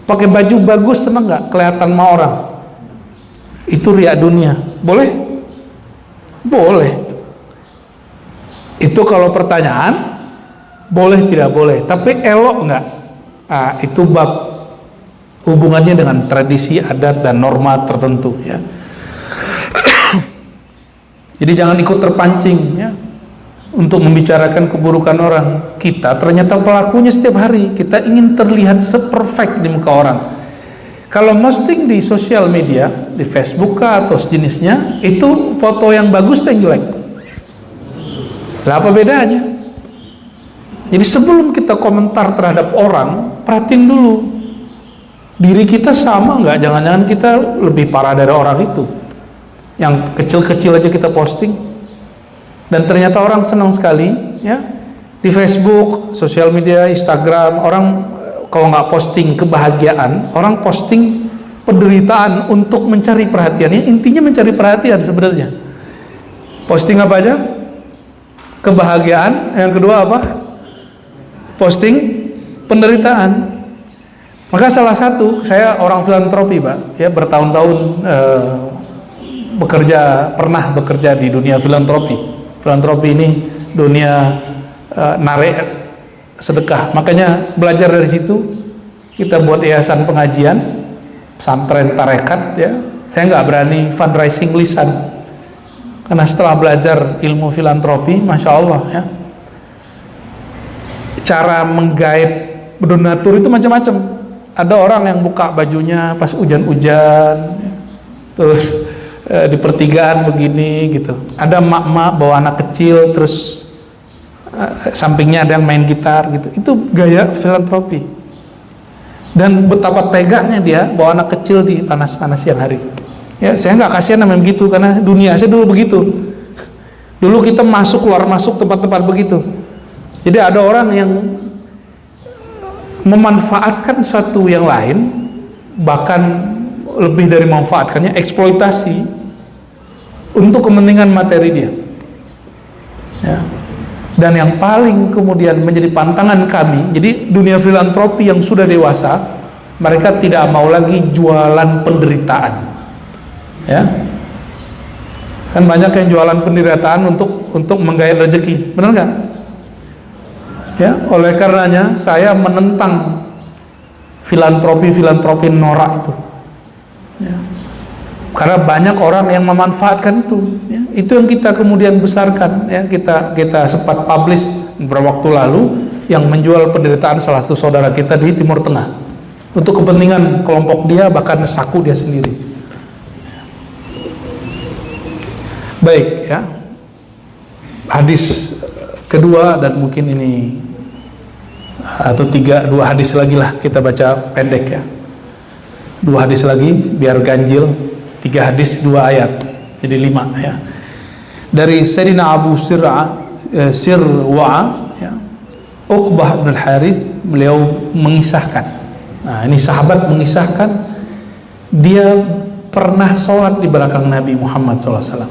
Pakai baju bagus, senang nggak? Kelihatan sama orang. Itu riya dunia. Boleh? Boleh. Itu kalau pertanyaan boleh tidak boleh, tapi elok nggak? Itu bab hubungannya dengan tradisi, adat dan norma tertentu ya. Jadi jangan ikut terpancing ya untuk membicarakan keburukan orang. Kita ternyata pelakunya setiap hari. Kita ingin terlihat seperfect di muka orang. Kalau posting di sosial media, di Facebook atau sejenisnya, itu foto yang bagus dan jelek. Lah apa bedanya? Jadi sebelum kita komentar terhadap orang, perhatiin dulu diri kita sama nggak? Jangan-jangan kita lebih parah dari orang itu. Yang kecil-kecil aja kita posting, dan ternyata orang senang sekali ya di Facebook, sosial media, Instagram. Orang kalau nggak posting kebahagiaan, orang posting penderitaan untuk mencari perhatiannya. Intinya mencari perhatian sebenarnya. Posting apa aja? Kebahagiaan. Yang kedua apa? Posting penderitaan. Maka salah satu, saya orang filantropi Pak ya, bertahun-tahun pernah bekerja di dunia filantropi. Filantropi ini dunia narik sedekah. Makanya belajar dari situ, kita buat yayasan pengajian, pesantren tarekat ya. Saya nggak berani fundraising lisan, karena setelah belajar ilmu filantropi, masya Allah ya, cara menggait donatur itu macam-macam. Ada orang yang buka bajunya pas hujan-hujan, terus di pertigaan begini gitu. Ada mak-mak bawa anak kecil, terus sampingnya ada yang main gitar gitu. Itu gaya filantropi. Dan betapa teganya dia bawa anak kecil di panas-panas siang hari. Ya, saya nggak kasihan namanya begitu, karena dunia saya dulu begitu. Dulu kita masuk keluar masuk tempat-tempat begitu. Jadi ada orang yang memanfaatkan suatu yang lain, bahkan lebih dari memanfaatkannya, eksploitasi untuk kepentingan materi dia ya. Dan yang paling kemudian menjadi pantangan kami, jadi dunia filantropi yang sudah dewasa, mereka tidak mau lagi jualan penderitaan ya. Kan banyak yang jualan penderitaan untuk menggait rezeki, benar nggak ya? Oleh karenanya saya menentang filantropi norak itu ya. Karena banyak orang yang memanfaatkan itu ya. Itu yang kita kemudian besarkan ya. Kita sempat publish beberapa waktu lalu yang menjual penderitaan salah satu saudara kita di Timur Tengah untuk kepentingan kelompok dia, bahkan saku dia sendiri. Baik ya, hadis kedua, dan mungkin ini atau dua hadis lagi lah kita baca pendek ya. 2 hadis lagi biar ganjil. 3 hadis 2 ayat, jadi 5 ya. Dari Sayyidina Abu Sirwa ya, Uqbah bin Al-Harith, beliau mengisahkan. Nah, ini sahabat mengisahkan dia pernah sholat di belakang Nabi Muhammad SAW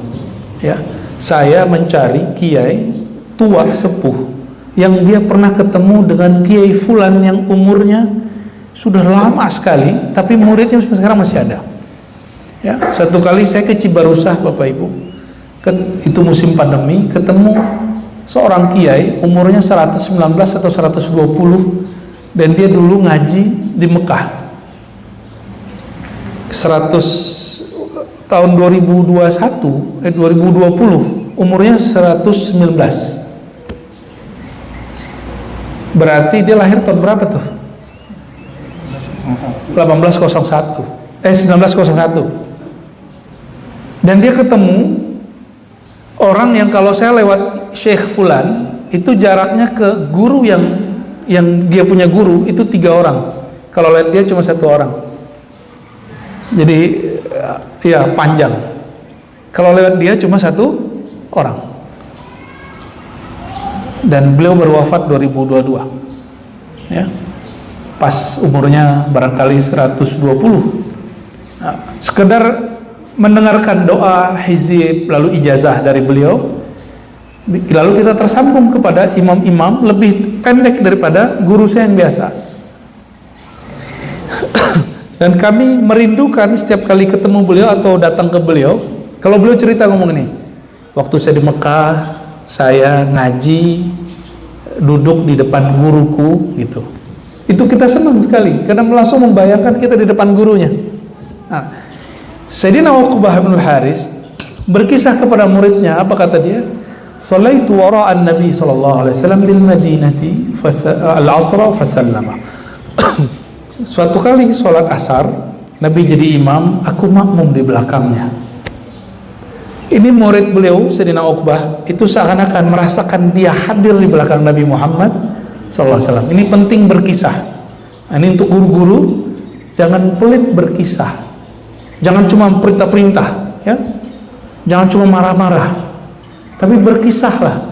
ya. Saya mencari kiai tua sepuh yang dia pernah ketemu dengan kiai fulan yang umurnya sudah lama sekali, tapi muridnya sekarang masih ada ya. Satu kali saya ke Cibarusah Bapak Ibu, itu musim pandemi, ketemu seorang kiai umurnya 119 atau 120, dan dia dulu ngaji di Mekah tahun 2020, umurnya 119. Berarti dia lahir tahun berapa tuh? 1901. Dan dia ketemu orang yang kalau saya lewat Syekh Fulan itu jaraknya ke guru yang dia punya guru itu 3 orang. Kalau lihat dia cuma 1 orang. Jadi ya panjang. Kalau lewat dia cuma 1 orang. Dan beliau berwafat 2022. Ya. Pas umurnya barangkali 120. Nah, sekedar mendengarkan doa hizib lalu ijazah dari beliau, lalu kita tersambung kepada imam-imam lebih pendek daripada guru saya yang biasa. Dan kami merindukan setiap kali ketemu beliau atau datang ke beliau, kalau beliau cerita ngomong ini, waktu saya di Mekah saya ngaji duduk di depan guruku gitu. Itu kita senang sekali karena langsung membayangkan kita di depan gurunya. Nah, Sayyidina Uqbah bin Haris berkisah kepada muridnya, apa kata dia? Sallaitu wara'an Nabi sallallahu alaihi wasallam bil Madinati al-'asra fasallama. Suatu kali sholat asar, Nabi jadi imam, aku makmum di belakangnya. Ini murid beliau, Sayyidina Uqbah, itu seakan-akan merasakan dia hadir di belakang Nabi Muhammad sallallahu alaihi wasallam. Ini penting berkisah. Nah, ini untuk guru-guru, jangan pelit berkisah. Jangan cuma perintah-perintah, ya. Jangan cuma marah-marah. Tapi berkisahlah.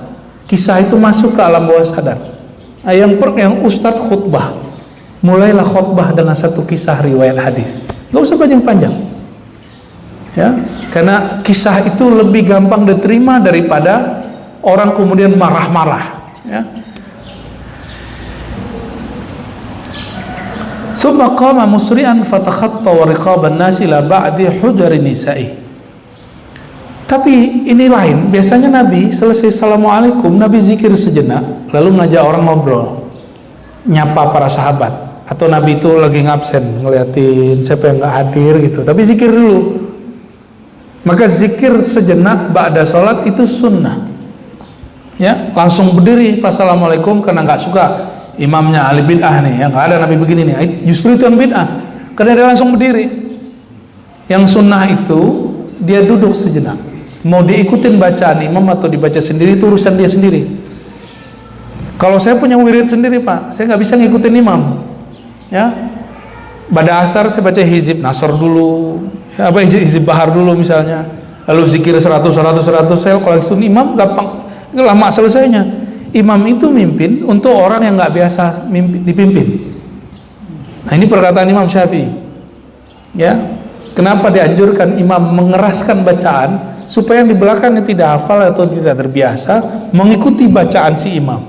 Kisah itu masuk ke alam bawah sadar. Nah, yang Ustadz khutbah, mulailah khutbah dengan satu kisah riwayat hadis. Gak usah panjang-panjang, ya. Karena kisah itu lebih gampang diterima daripada orang kemudian marah-marah, ya. Summa qama musri'an fatakhatta wa riqaban nasi la ba'di hujari nisa'i. Tapi ini lain, biasanya Nabi selesai assalamualaikum, Nabi zikir sejenak lalu ngajak orang ngobrol, nyapa para sahabat, atau Nabi itu lagi ngabsen ngeliatin siapa yang nggak hadir gitu, tapi zikir dulu. Maka zikir sejenak ba'da sholat itu sunnah, ya. Langsung berdiri pas assalamualaikum karena nggak suka imamnya ahli bid'ah nih, yang nggak ada Nabi begini nih, justru itu yang bid'ah karena dia langsung berdiri. Yang sunnah itu dia duduk sejenak, mau diikutin bacaan imam atau dibaca sendiri itu urusan dia sendiri. Kalau saya punya wirid sendiri Pak, saya nggak bisa ngikutin imam, ya. Pada asar saya baca hizib nasr dulu, ya, apa hizib bahar dulu misalnya, lalu zikir 100 saya kalau itu imam gampang, lama selesainya. Imam itu mimpin untuk orang yang nggak biasa dipimpin. Nah, ini perkataan Imam Syafi'i, ya. Kenapa dianjurkan imam mengeraskan bacaan supaya yang di belakangnya tidak hafal atau tidak terbiasa mengikuti bacaan si imam.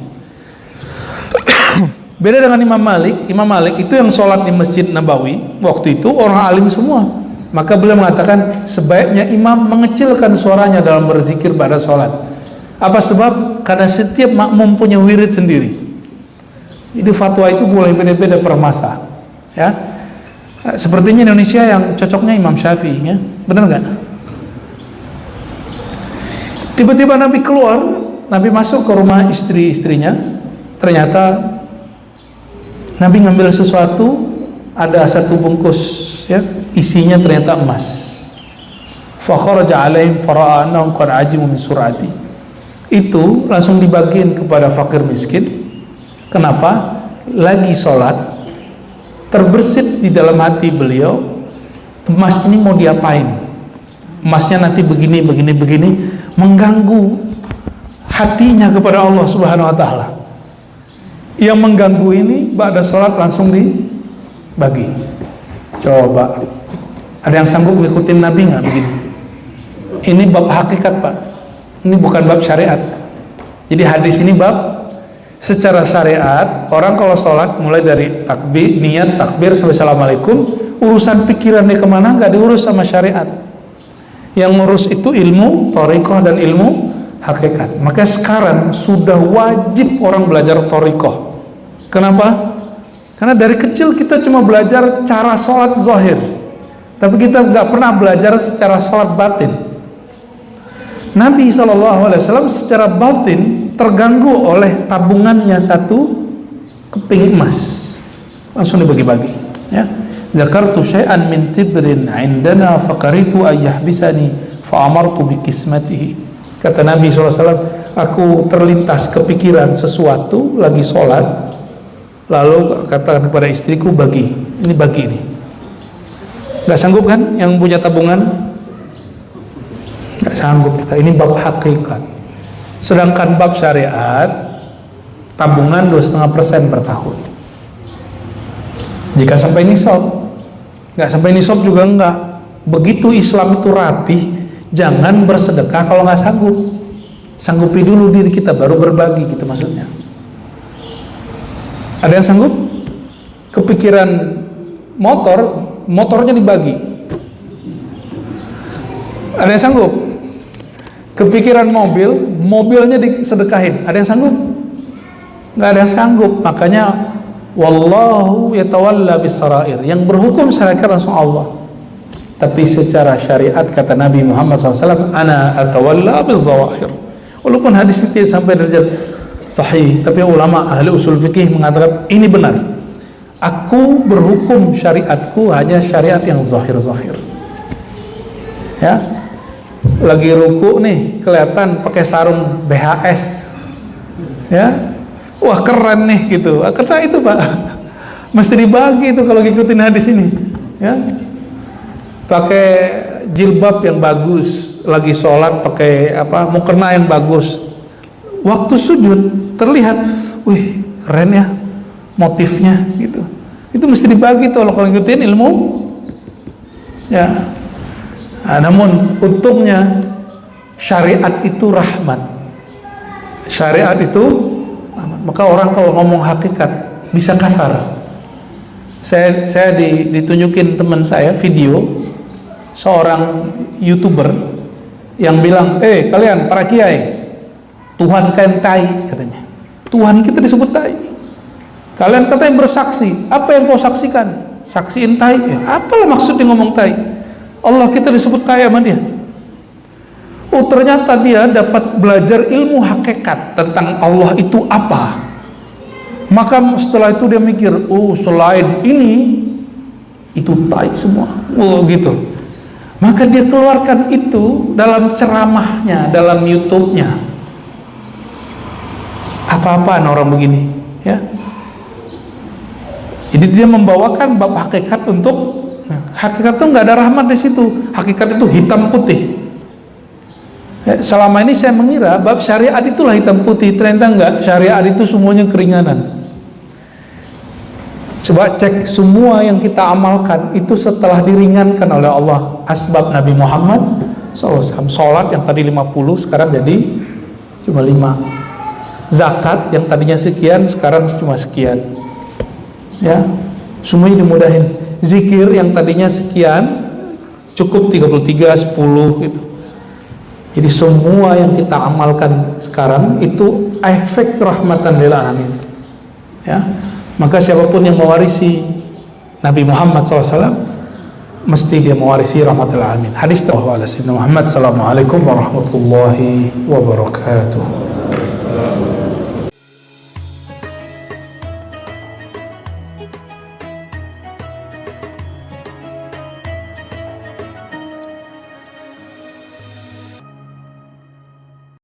Beda dengan Imam Malik. Imam Malik itu yang sholat di Masjid Nabawi waktu itu orang alim semua. Maka beliau mengatakan sebaiknya imam mengecilkan suaranya dalam berzikir pada sholat. Apa sebab? Karena setiap makmum punya wirid sendiri. Jadi fatwa itu boleh beda-beda per masa, ya. Sepertinya Indonesia yang cocoknya Imam Syafi'i, ya. Benar nggak? Tiba-tiba Nabi keluar, Nabi masuk ke rumah istri-istrinya. Ternyata Nabi ngambil sesuatu, ada satu bungkus, ya, isinya ternyata emas. Fa kharaja alaihim fara'a annahum qad ajimu min sur'ati. Itu langsung dibagiin kepada fakir miskin. Kenapa? Lagi sholat, terbersit di dalam hati beliau, emas ini mau diapain? Emasnya nanti begini, mengganggu hatinya kepada Allah Subhanahu wa Ta'ala. Yang mengganggu ini ba'da sholat langsung dibagi. Coba, ada yang sanggup ngikutin Nabi nggak begini? Ini bab hakikat Pak. Ini bukan bab syariat. Jadi hadis ini bab secara syariat. Orang kalau sholat mulai dari takbir, niat, takbir sampai assalamualaikum, urusan pikirannya kemana nggak diurus sama syariat. Yang ngurus itu ilmu thariqah dan ilmu hakikat. Maka sekarang sudah wajib orang belajar thariqah. Kenapa? Karena dari kecil kita cuma belajar cara sholat zahir, tapi kita nggak pernah belajar secara sholat batin. Nabi SAW secara batin terganggu oleh tabungannya satu keping emas, langsung dibagi-bagi, ya. Zakartu syai'an min tibrin indana faqaritu ayyahbisani fa'amartu bikismatihi. Kata Nabi SAW, aku terlintas kepikiran sesuatu lagi sholat, lalu katakan kepada istriku, bagi ini. Nggak sanggup kan yang punya tabungan? Nggak sanggup kita. Ini bab hakikat. Sedangkan bab syariat, tabungan 2,5% per tahun. Jika sampai nisab, nggak sampai nisab juga enggak. Begitu Islam itu rapih, jangan bersedekah kalau nggak sanggup. Sanggupi dulu diri kita, baru berbagi, gitu maksudnya. Ada yang sanggup? Kepikiran motornya dibagi. Ada yang sanggup? Kepikiran mobilnya disedekahin. Ada yang sanggup? Nggak ada yang sanggup. Makanya wallahu yatawalla bisarair. Yang berhukum syariat langsung Allah. Tapi secara syariat kata Nabi Muhammad SAW, ana atawalla bizawahir. Walaupun hadis itu sampai derajat sahih, tapi ulama ahli usul fikih mengatakan ini benar. Aku berhukum syariatku hanya syariat yang zahir-zahir. Ya, lagi ruku nih kelihatan pakai sarung BHS. Ya, wah keren nih gitu. Karena itu Pak, mesti dibagi itu kalau ngikutin hadis ini. Ya, pakai jilbab yang bagus. Lagi sholat pakai mukena yang bagus, waktu sujud terlihat, wih keren ya motifnya gitu. Itu mesti dibagi tuh kalau ngikutin ilmu ya. Nah, namun untungnya syariat itu rahmat. Syariat itu rahmat. Maka orang kalau ngomong hakikat bisa kasar. Saya ditunjukin teman saya video seorang YouTuber yang bilang, kalian para kiai, Tuhan kalian tai, katanya. Tuhan kita disebut tai. Kalian katanya bersaksi, apa yang kau saksikan? Saksiin tai. Ya, apalah maksudnya ngomong tai? Allah kita disebut tai sama dia. Oh ternyata dia dapat belajar ilmu hakikat tentang Allah itu apa. Maka setelah itu dia mikir, oh selain ini, itu tai semua. Oh gitu. Maka dia keluarkan itu dalam ceramahnya, dalam YouTube-nya. Apa-apaan orang begini, ya. Jadi dia membawakan bab hakikat untuk hakikat itu nggak ada rahmat di situ. Hakikat itu hitam putih. Ya, selama ini saya mengira bab syariat itulah hitam putih. Ternyata enggak. Syariat itu semuanya keringanan. Coba cek semua yang kita amalkan itu setelah diringankan oleh Allah. Asbab Nabi Muhammad SAW. Sholat yang tadi 50 sekarang jadi cuma 5. Zakat yang tadinya sekian sekarang cuma sekian. Ya, semuanya dimudahin. Zikir yang tadinya sekian cukup 33, 10 gitu. Jadi semua yang kita amalkan sekarang itu efek rahmatan lil alamin. Ya. Maka siapapun yang mewarisi Nabi Muhammad SAW mesti dia mewarisi rahmatul alamin. Hadis Muhammad. Assalamualaikum warahmatullahi wabarakatuh.